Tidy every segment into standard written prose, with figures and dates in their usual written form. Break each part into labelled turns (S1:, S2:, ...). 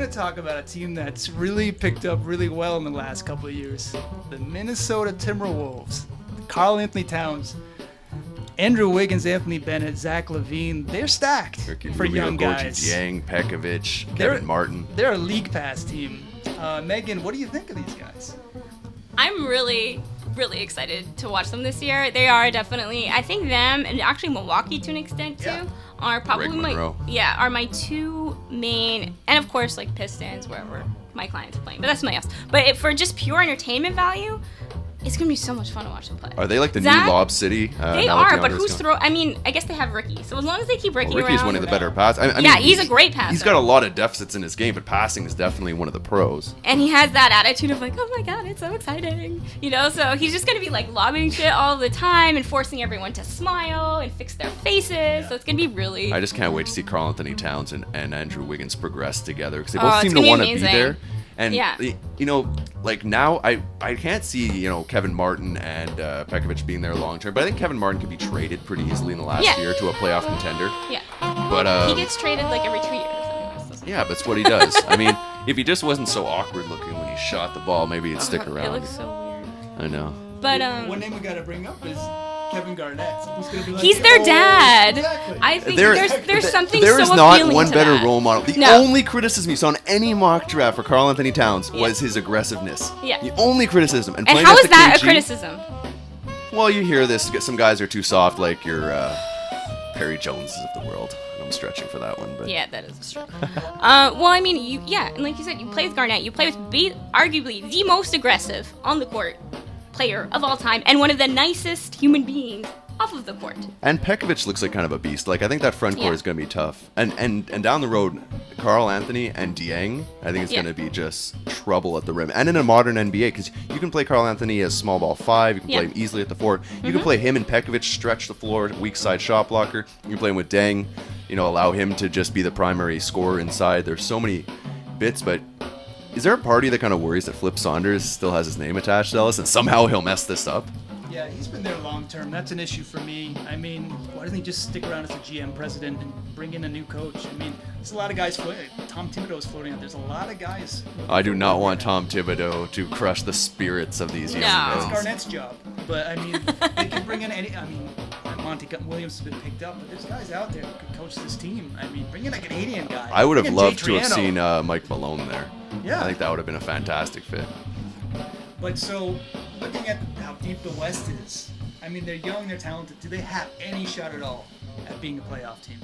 S1: going to talk about a team that's really picked up really well in the last couple of years. The Minnesota Timberwolves. Karl Anthony Towns, Andrew Wiggins, Anthony Bennett, Zach LaVine. They're stacked for young guys.
S2: Yang, Pekovic, Kevin Martin.
S1: They're a league pass team. Megan, what do you think of these guys?
S3: I'm really excited to watch them this year. They are definitely, I think them and actually Milwaukee to an extent too are probably my two main, and of course like Pistons wherever my clients are playing, but that's something else. But for just pure entertainment value, it's going to be so much fun to watch them play.
S2: Are they like the new Lob City?
S3: They are, but who's I mean, I guess they have Ricky. So as long as they keep Ricky around.
S2: Ricky's one of the better passers.
S3: He's a great passer.
S2: He's got a lot of deficits in his game, but passing is definitely one of the pros.
S3: And he has that attitude of like, oh my God, it's so exciting. So he's just going to be like lobbing shit all the time and forcing everyone to smile and fix their faces. So it's going to be really...
S2: I just can't wait to see Karl Anthony Towns and Andrew Wiggins progress together because they both seem to want to be there. And, like now, I can't see, Kevin Martin and Pekovic being there long term, but I think Kevin Martin could be traded pretty easily in the last year to a playoff contender.
S3: Yeah.
S2: But
S3: he gets traded like every 2 years.
S2: Yeah, but it's what he does. I mean, if he just wasn't so awkward looking when he shot the ball, maybe he'd stick around.
S3: It looks so weird.
S2: I know.
S3: But
S1: one name we got to bring up is Kevin Garnett. Be like,
S3: he's their dad.
S1: Exactly.
S3: I think there's something
S2: there
S3: so
S2: is
S3: appealing
S2: not one
S3: to
S2: better
S3: that.
S2: role model. The only criticism you saw in any mock draft for Karl Anthony Towns was his aggressiveness.
S3: Yeah.
S2: The only criticism. And
S3: how is that a criticism?
S2: Well, you hear this. Some guys are too soft, like your Perry Joneses of the world. I'm stretching for that one, but
S3: yeah, that is a stretch. Well, I mean, and like you said, you play with Garnett. You play with arguably the most aggressive on the court player of all time, and one of the nicest human beings off of the court.
S2: And Pekovic looks like kind of a beast. Like I think that front court is going to be tough. And down the road, Karl Anthony and Dieng, I think it's going to be just trouble at the rim. And in a modern NBA, because you can play Karl Anthony as small ball 5, you can play him easily at the 4. You can play him and Pekovic stretch the floor, weak side shot blocker. You can play him with Dieng, allow him to just be the primary scorer inside. There's so many bits, but is there a party that kind of worries that Flip Saunders still has his name attached to Ellis and somehow he'll mess this up?
S1: Yeah, he's been there long term. That's an issue for me. I mean, why doesn't he just stick around as a GM president and bring in a new coach? I mean, there's a lot of guys floating. Tom Thibodeau is floating out. There's a lot of guys.
S2: I do not want Tom Thibodeau to crush the spirits of these young men.
S1: It's Garnett's job. But, I mean, they can bring in Monty Williams has been picked up, but there's guys out there who could coach this team. I mean, bring in a Canadian guy.
S2: I would have loved to have seen Mike Malone there.
S1: Yeah.
S2: I think that would have been a fantastic fit.
S1: But so, looking at how deep the West is, I mean, they're young, they're talented. Do they have any shot at all at being a playoff team?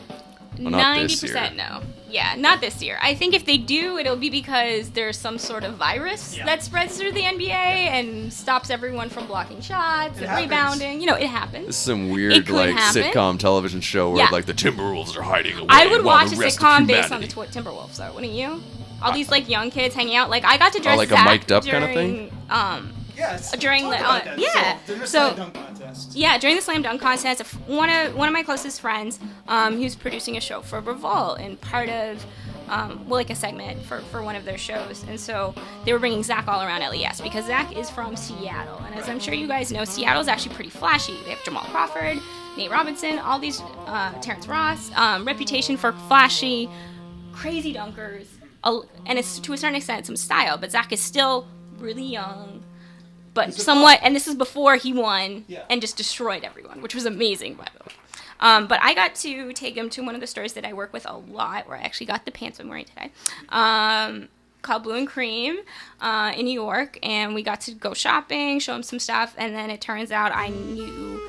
S2: Well, not 90% this year.
S3: No. Yeah, not this year. I think if they do, it'll be because there's some sort of virus that spreads through the NBA and stops everyone from blocking shots and rebounding. It happens.
S2: This is some weird sitcom television show where the Timberwolves are hiding away.
S3: I would watch a sitcom based on the Timberwolves, though, wouldn't you? All these young kids hanging out. Like I got to dress
S2: like
S3: Zach
S2: a mic'd up
S3: during,
S2: kind of thing.
S1: Yes.
S3: During the
S1: slam dunk contest.
S3: Yeah, during the slam dunk contest, one of my closest friends, he was producing a show for Revolt and part of a segment for one of their shows, and so they were bringing Zach all around LES because Zach is from Seattle, and as I'm sure you guys know, Seattle is actually pretty flashy. They have Jamal Crawford, Nate Robinson, all these Terrence Ross, reputation for flashy, crazy dunkers. And it's to a certain extent some style, but Zach is still really young, but somewhat, and this is before he won and just destroyed everyone, which was amazing, by the way. But I got to take him to one of the stores that I work with a lot, where I actually got the pants I'm wearing today, called Blue and Cream in New York, and we got to go shopping, show him some stuff, and then it turns out I knew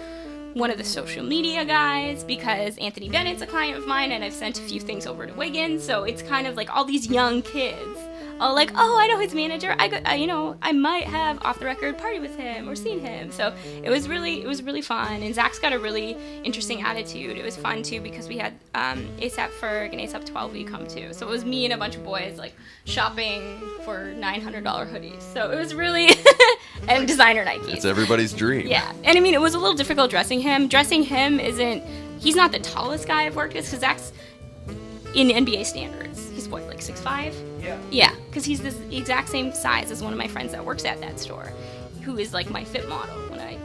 S3: one of the social media guys because Anthony Bennett's a client of mine, and I've sent a few things over to Wiggins, so it's kind of like all these young kids all like, oh, I know his manager. I might have off the record party with him or seen him. So it was really fun. And Zach's got a really interesting attitude. It was fun too because we had ASAP Ferg and ASAP 12 come too. So it was me and a bunch of boys shopping for $900 hoodies. So it was really and designer Nikes.
S2: It's everybody's dream.
S3: Yeah, and I mean it was a little difficult dressing him. He's not the tallest guy I've worked with because Zach's in NBA standards. He's 6'5"? Yeah, because he's the exact same size as one of my friends that works at that store, who is my fit model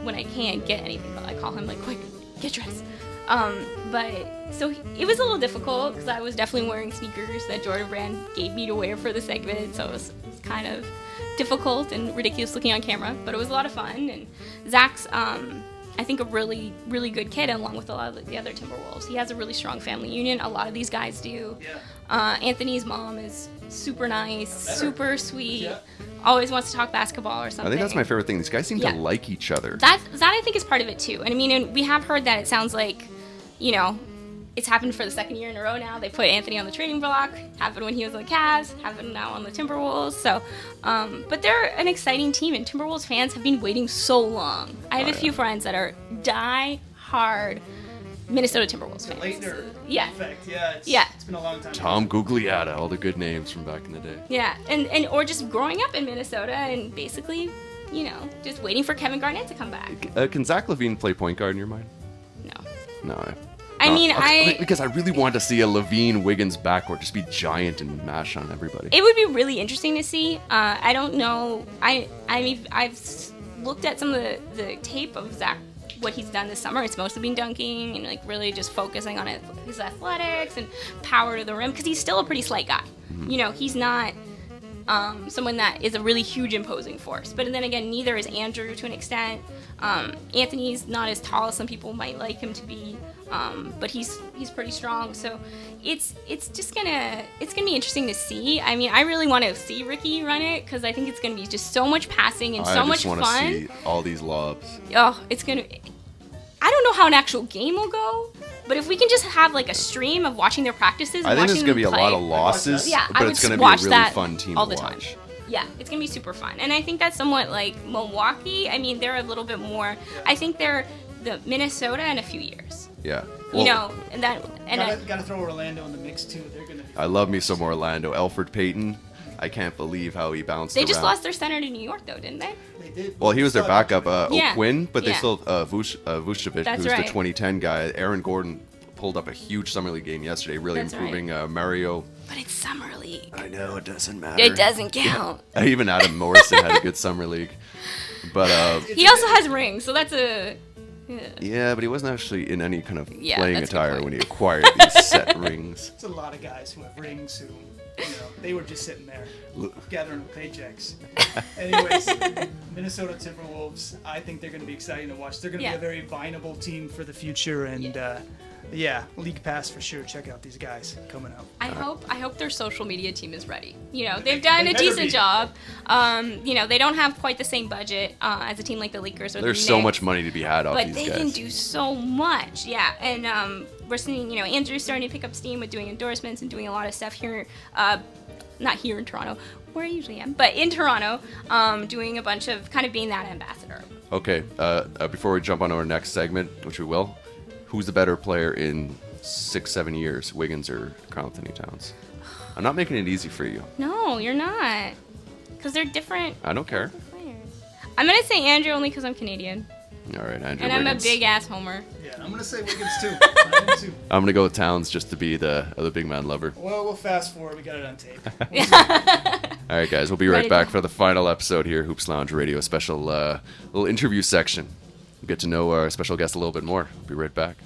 S3: when I can't get anything, but I call him quick, get dressed. But so it was a little difficult because I was definitely wearing sneakers that Jordan Brand gave me to wear for the segment, so it was kind of difficult and ridiculous looking on camera, but it was a lot of fun. And Zach's, I think, a really, really good kid, along with a lot of the other Timberwolves. He has a really strong family union. A lot of these guys do. Yeah. Anthony's mom is super nice, super sweet. Yeah. Always wants to talk basketball or something.
S2: I think that's my favorite thing. These guys seem to like each other.
S3: That I think is part of it too. And I mean, and we have heard that it sounds like, you know, it's happened for the second year in a row now. They put Anthony on the trading block. Happened when he was on the Cavs. Happened now on the Timberwolves. So, but they're an exciting team, and Timberwolves fans have been waiting so long. I have a few friends that are die-hard Minnesota Timberwolves fans.
S1: Leitner effect. It's been a long time.
S2: Tom Gugliotta, all the good names from back in the day.
S3: Yeah, and or just growing up in Minnesota and basically, you know, just waiting for Kevin Garnett to come back.
S2: Can Zach LaVine play point guard in your mind? No.
S3: I mean,
S2: because I really want to see a LaVine Wiggins backcourt just be giant and mash on everybody.
S3: It would be really interesting to see. I don't know. I mean, I've looked at some of the tape of Zach, what he's done this summer. It's mostly been dunking and like really just focusing on his athletics and power to the rim, because he's still a pretty slight guy. Mm-hmm. You know, he's not someone that is a really huge imposing force. But then again, neither is Andrew to an extent. Anthony's not as tall as some people might like him to be, but he's pretty strong. So it's gonna be interesting to see. I mean, I really want to see Ricky run it, because I think it's gonna be just so much passing and so much fun. I just want to see
S2: all these lobs.
S3: Oh, it's gonna. I don't know how an actual game will go, but if we can just have like a stream of watching their practices,
S2: I think there's gonna be a lot of losses, but it's gonna be a really fun team
S3: all the
S2: to
S3: time.
S2: watch.
S3: Yeah, it's going to be super fun. And I think that's somewhat like Milwaukee. I mean, they're a little bit more, I think they're the Minnesota in a few years.
S2: Yeah.
S3: Well, you know,
S1: gotta throw Orlando in the mix too. They're going to
S2: I love me some Orlando. Elfrid Payton, I can't believe how he bounced around.
S3: They just lost their center to New York, though, didn't they?
S1: They did.
S2: Well, he was their backup, O'Quinn, but they still, Vucevic, who's the 2010 guy. Aaron Gordon pulled up a huge Summer League game yesterday, really improving Mario.
S3: But it's Summer League.
S2: I know, it doesn't matter.
S3: It doesn't count.
S2: Yeah. Even Adam Morrison had a good Summer League. But
S3: he also has rings, so that's a...
S2: Yeah, but he wasn't actually in any kind of playing attire when he acquired these set rings.
S1: It's a lot of guys who have rings who, you know, they were just sitting there gathering paychecks. Anyways, Minnesota Timberwolves, I think they're going to be exciting to watch. They're going to be a very viable team for the future, and League Pass for sure. Check out these guys coming up.
S4: I hope their social media team is ready. You know, they've done a decent job. You know, they don't have quite the same budget as a team like the Lakers or the Knicks.
S2: There's so much money to be had off these guys.
S3: But they can do so much. Yeah, and we're seeing, you know, Andrew's starting to pick up steam with doing endorsements and doing a lot of stuff here. Not here in Toronto, where I usually am, but in Toronto, doing a bunch of kind of being that ambassador.
S2: Okay, before we jump on to our next segment, which we will, who's the better player in 6-7 years, Wiggins or Karl Anthony Towns? I'm not making it easy for you.
S3: No, you're not, because they're different.
S2: I don't care.
S3: Players. I'm gonna say Andrew only because I'm Canadian.
S2: All right, Andrew.
S3: And I'm
S2: Wiggins.
S3: a big ass homer.
S1: Yeah, I'm gonna say Wiggins too.
S2: I'm gonna go with Towns just to be the big man lover.
S1: Well, we'll fast forward. We got it on tape.
S2: All right, guys, we'll be right back for the final episode here, Hoops Lounge Radio, a special little interview section. We'll get to know our special guest a little bit more. We'll be right back.